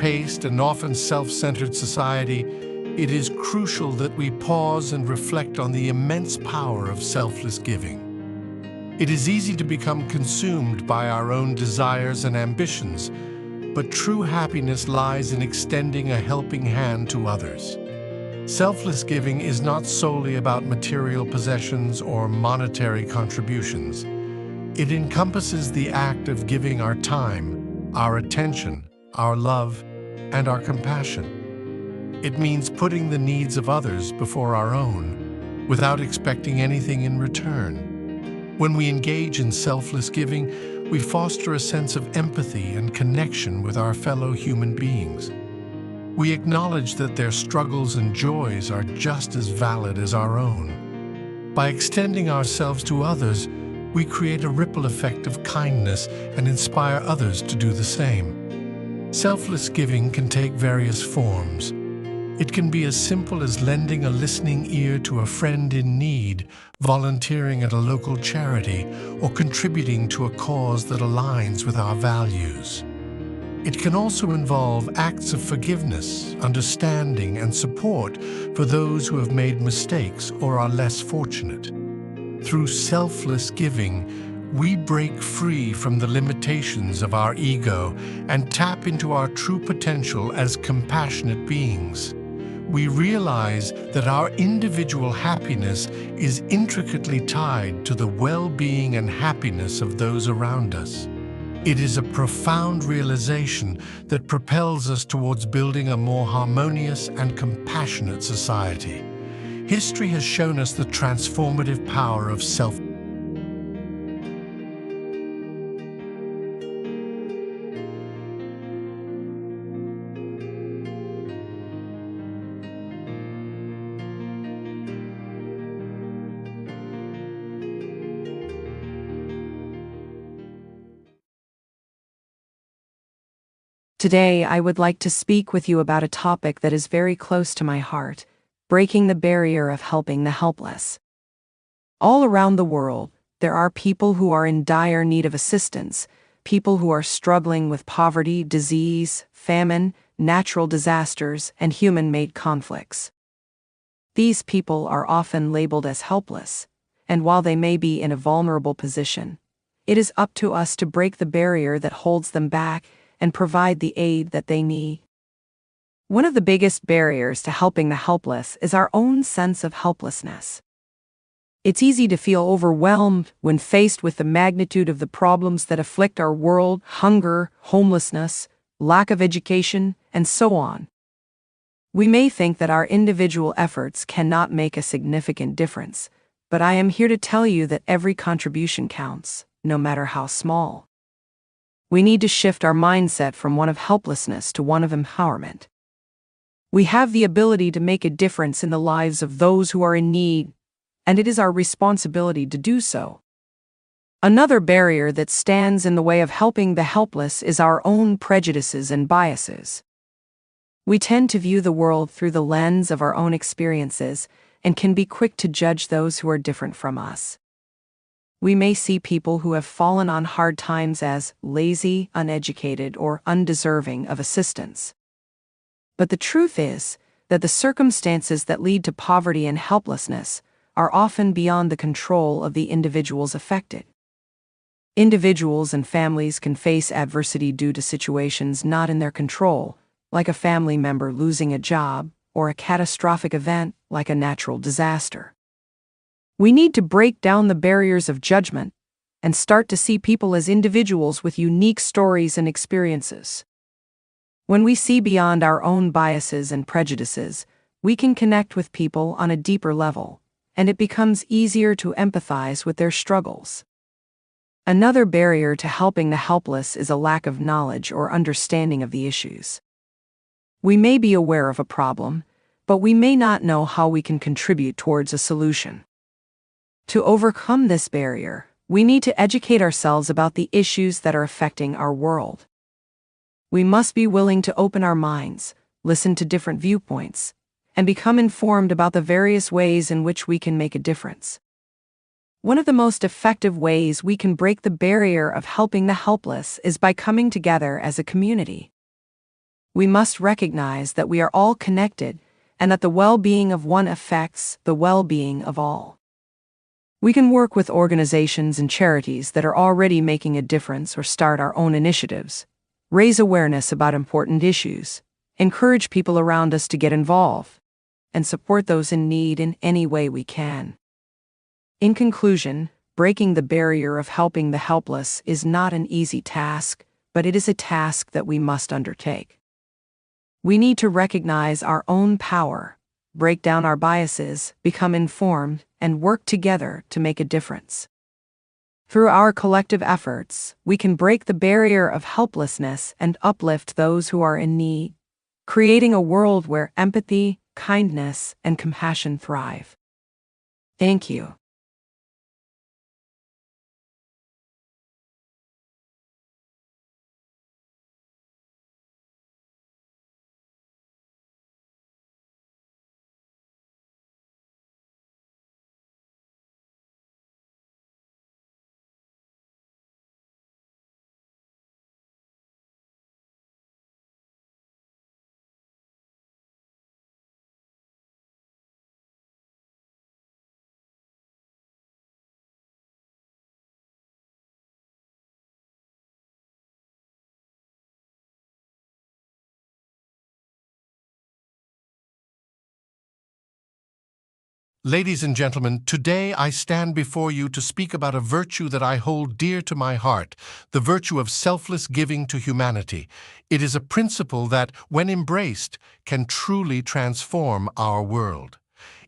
fast-paced and often self-centered society, it is crucial that we pause and reflect on the immense power of selfless giving. It is easy to become consumed by our own desires and ambitions, but true happiness lies in extending a helping hand to others. Selfless giving is not solely about material possessions or monetary contributions. It encompasses the act of giving our time, our attention, our love, and our compassion. It means putting the needs of others before our own, without expecting anything in return. When we engage in selfless giving, we foster a sense of empathy and connection with our fellow human beings. We acknowledge that their struggles and joys are just as valid as our own. By extending ourselves to others, we create a ripple effect of kindness and inspire others to do the same. Selfless giving can take various forms. It can be as simple as lending a listening ear to a friend in need, volunteering at a local charity, or contributing to a cause that aligns with our values. It can also involve acts of forgiveness, understanding, and support for those who have made mistakes or are less fortunate. Through selfless giving, we break free from the limitations of our ego and tap into our true potential as compassionate beings. We realize that our individual happiness is intricately tied to the well-being and happiness of those around us. It is a profound realization that propels us towards building a more harmonious and compassionate society. History has shown us the transformative power of self. Today, I would like to speak with you about a topic that is very close to my heart: breaking the barrier of helping the helpless. All around the world, there are people who are in dire need of assistance, people who are struggling with poverty, disease, famine, natural disasters, and human-made conflicts. These people are often labeled as helpless, and while they may be in a vulnerable position, it is up to us to break the barrier that holds them back and provide the aid that they need. One of the biggest barriers to helping the helpless is our own sense of helplessness. It's easy to feel overwhelmed when faced with the magnitude of the problems that afflict our world: hunger, homelessness, lack of education, and so on. We may think that our individual efforts cannot make a significant difference, but I am here to tell you that every contribution counts, no matter how small. We need to shift our mindset from one of helplessness to one of empowerment. We have the ability to make a difference in the lives of those who are in need, and it is our responsibility to do so. Another barrier that stands in the way of helping the helpless is our own prejudices and biases. We tend to view the world through the lens of our own experiences and can be quick to judge those who are different from us. We may see people who have fallen on hard times as lazy, uneducated, or undeserving of assistance. But the truth is that the circumstances that lead to poverty and helplessness are often beyond the control of the individuals affected. Individuals and families can face adversity due to situations not in their control, like a family member losing a job, or a catastrophic event like a natural disaster. We need to break down the barriers of judgment and start to see people as individuals with unique stories and experiences. When we see beyond our own biases and prejudices, we can connect with people on a deeper level, and it becomes easier to empathize with their struggles. Another barrier to helping the helpless is a lack of knowledge or understanding of the issues. We may be aware of a problem, but we may not know how we can contribute towards a solution. To overcome this barrier, we need to educate ourselves about the issues that are affecting our world. We must be willing to open our minds, listen to different viewpoints, and become informed about the various ways in which we can make a difference. One of the most effective ways we can break the barrier of helping the helpless is by coming together as a community. we must recognize that we are all connected and that the well-being of one affects the well-being of all. We can work with organizations and charities that are already making a difference or start our own initiatives, raise awareness about important issues, encourage people around us to get involved, and support those in need in any way we can. In conclusion, breaking the barrier of helping the helpless is not an easy task, but it is a task that we must undertake. We need to recognize our own power, break down our biases, become informed, and work together to make a difference. Through our collective efforts, we can break the barrier of helplessness and uplift those who are in need, creating a world where empathy, kindness, and compassion thrive. Thank you. Ladies and gentlemen, today I stand before you to speak about a virtue that I hold dear to my heart, the virtue of selfless giving to humanity. It is a principle that, when embraced, can truly transform our world.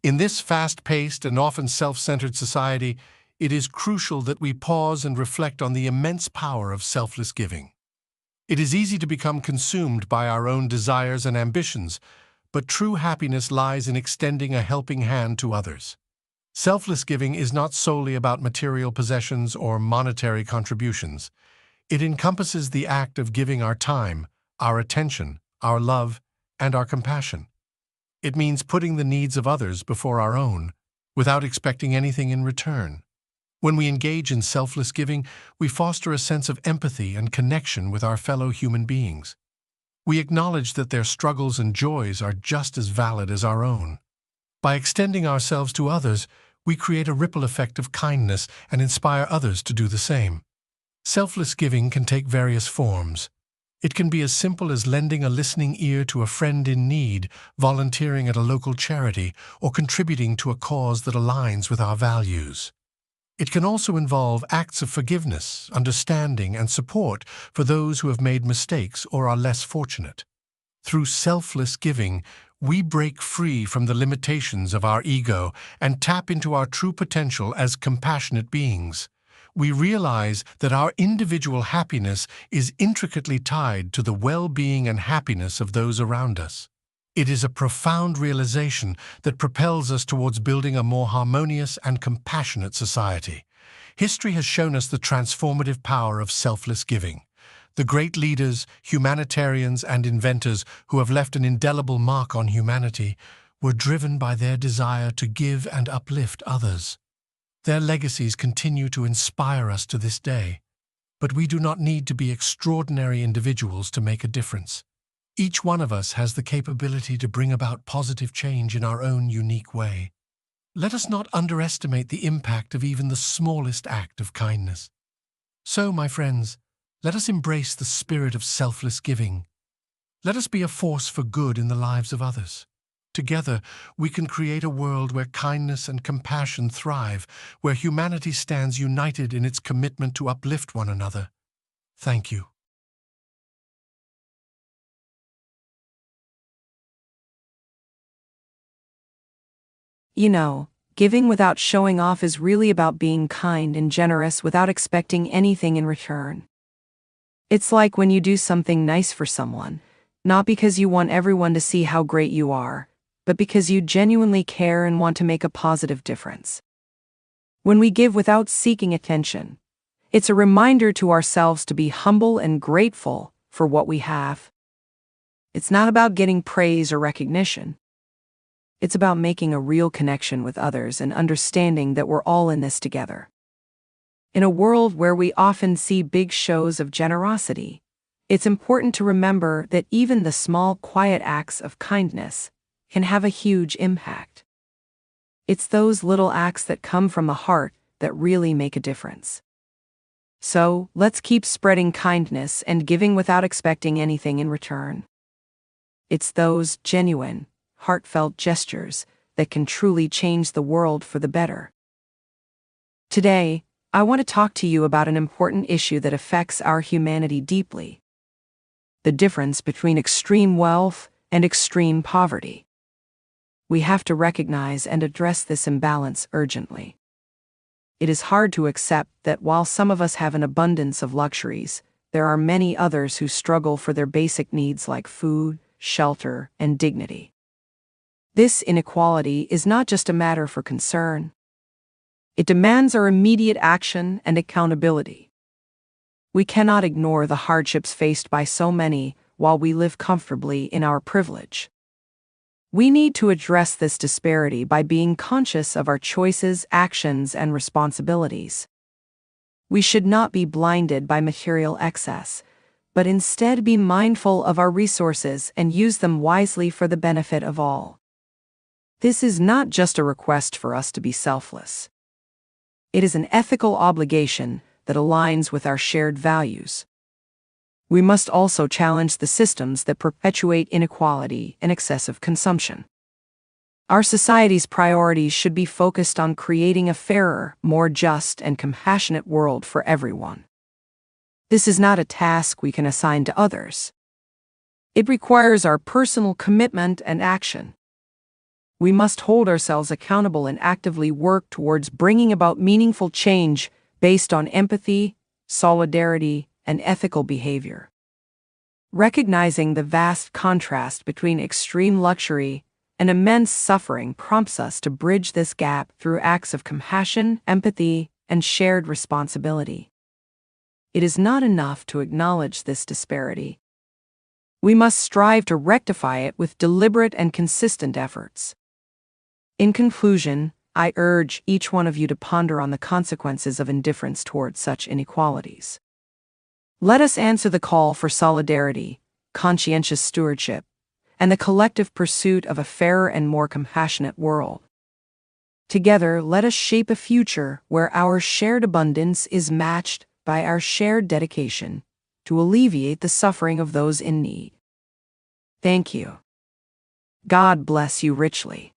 In this fast-paced and often self-centered society, it is crucial that we pause and reflect on the immense power of selfless giving. It is easy to become consumed by our own desires and ambitions, but true happiness lies in extending a helping hand to others. Selfless giving is not solely about material possessions or monetary contributions. It encompasses the act of giving our time, our attention, our love, and our compassion. It means putting the needs of others before our own, without expecting anything in return. When we engage in selfless giving, we foster a sense of empathy and connection with our fellow human beings. We acknowledge that their struggles and joys are just as valid as our own. By extending ourselves to others, we create a ripple effect of kindness and inspire others to do the same. Selfless giving can take various forms. It can be as simple as lending a listening ear to a friend in need, volunteering at a local charity, or contributing to a cause that aligns with our values. It can also involve acts of forgiveness, understanding, and support for those who have made mistakes or are less fortunate. Through selfless giving, we break free from the limitations of our ego and tap into our true potential as compassionate beings. We realize that our individual happiness is intricately tied to the well-being and happiness of those around us. It is a profound realization that propels us towards building a more harmonious and compassionate society. History has shown us the transformative power of selfless giving. The great leaders, humanitarians, and inventors who have left an indelible mark on humanity were driven by their desire to give and uplift others. Their legacies continue to inspire us to this day. But we do not need to be extraordinary individuals to make a difference. Each one of us has the capability to bring about positive change in our own unique way. Let us not underestimate the impact of even the smallest act of kindness. So, my friends, let us embrace the spirit of selfless giving. Let us be a force for good in the lives of others. Together, we can create a world where kindness and compassion thrive, where humanity stands united in its commitment to uplift one another. Thank you. You know, giving without showing off is really about being kind and generous without expecting anything in return. It's like when you do something nice for someone, not because you want everyone to see how great you are, but because you genuinely care and want to make a positive difference. When we give without seeking attention, it's a reminder to ourselves to be humble and grateful for what we have. It's not about getting praise or recognition. It's about making a real connection with others and understanding that we're all in this together. In a world where we often see big shows of generosity, It's important to remember that even the small, quiet acts of kindness can have a huge impact. It's those little acts that come from the heart that really make a difference. So, let's keep spreading kindness and giving without expecting anything in return. It's those genuine, heartfelt gestures that can truly change the world for the better. Today, I want to talk to you about an important issue that affects our humanity deeply: the difference between extreme wealth and extreme poverty. We have to recognize and address this imbalance urgently. It is hard to accept that while some of us have an abundance of luxuries, there are many others who struggle for their basic needs like food, shelter, and dignity. This inequality is not just a matter for concern. It demands our immediate action and accountability. We cannot ignore the hardships faced by so many while we live comfortably in our privilege. We need to address this disparity by being conscious of our choices, actions, and responsibilities. We should not be blinded by material excess, but instead be mindful of our resources and use them wisely for the benefit of all. This is not just a request for us to be selfless. It is an ethical obligation that aligns with our shared values. We must also challenge the systems that perpetuate inequality and excessive consumption. Our society's priorities should be focused on creating a fairer, more just, and compassionate world for everyone. This is not a task we can assign to others. It requires our personal commitment and action. We must hold ourselves accountable and actively work towards bringing about meaningful change based on empathy, solidarity, and ethical behavior. Recognizing the vast contrast between extreme luxury and immense suffering prompts us to bridge this gap through acts of compassion, empathy, and shared responsibility. It is not enough to acknowledge this disparity. We must strive to rectify it with deliberate and consistent efforts. In conclusion, I urge each one of you to ponder on the consequences of indifference towards such inequalities. Let us answer the call for solidarity, conscientious stewardship, and the collective pursuit of a fairer and more compassionate world. Together, let us shape a future where our shared abundance is matched by our shared dedication to alleviate the suffering of those in need. Thank you. God bless you richly.